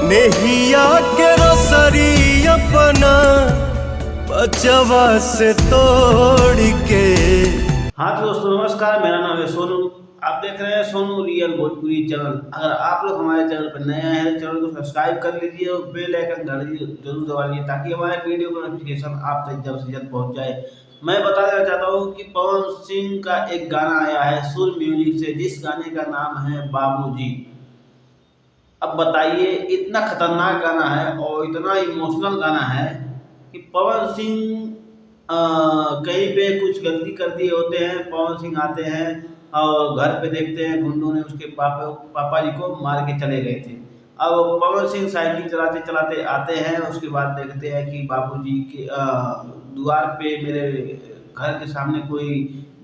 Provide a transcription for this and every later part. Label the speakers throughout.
Speaker 1: नेहिया के रसरी अपना बचवा से तोड़ के।
Speaker 2: हाँ तो दोस्तों नमस्कार, मेरा नाम है सोनू। आप देख रहे हैं सोनू रियल भोजपुरी चैनल। अगर आप लोग हमारे चैनल पर नए हैं तो चैनल को सब्सक्राइब कर लीजिए और बेल आइकन घंटी जरूर दबा लीजिए ताकि हमारे वीडियो का नोटिफिकेशन आप तक जल्द से जल्द पहुंच जाए। मैं बता देना चाहता हूं कि पवन सिंह का एक गाना आया है सुर म्यूजिक से, जिस गाने का नाम है बाबूजी। अब बताइए, इतना खतरनाक गाना है और इतना इमोशनल गाना है कि पवन सिंह कहीं पे कुछ गलती कर दिए होते हैं। पवन सिंह आते हैं और घर पे देखते हैं गुंडों ने उसके पापा जी को मार के चले गए थे। अब पवन सिंह साइकिल चलाते चलाते आते हैं, उसके बाद देखते हैं कि बाबूजी के द्वार पे, मेरे घर के सामने कोई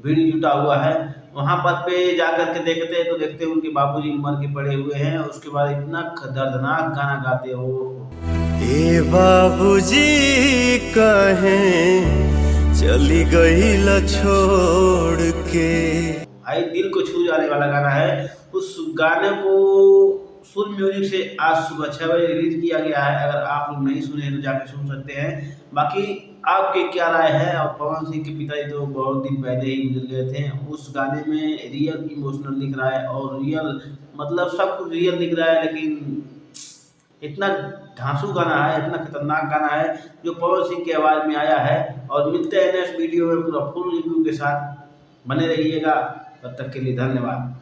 Speaker 2: भीड़ जुटा हुआ है। वहां पर पे जा करके देखते हैं तो देखते हैं उनके बाबूजी मर के पड़े हुए हैं। उसके बाद इतना दर्दनाक गाना गाते हो।
Speaker 1: ए बाबूजी कहें चली गई ल छोड़ के।
Speaker 2: भाई दिल को छू जाने वाला गाना है। उस गाने को सुर म्यूजिक से आज सुबह 6 बजे रिलीज किया गया है। अगर आप लोग नहीं सुने हैं तो जाकर सुन सकते हैं। बाकी आपके क्या राय है? और पवन सिंह के पिताजी तो बहुत दिन पहले ही गुजर गए थे। उस गाने में रियल इमोशनल दिख रहा है और रियल मतलब सब कुछ रियल दिख रहा है, लेकिन इतना धांसू गाना है, इतना खतरनाक गाना है जो पवन सिंह की आवाज़ में आया है। और मिलते हैं नेक्स्ट वीडियो में पूरा फुल रिव्यू के साथ। बने रहिएगा, तब तक के लिए धन्यवाद।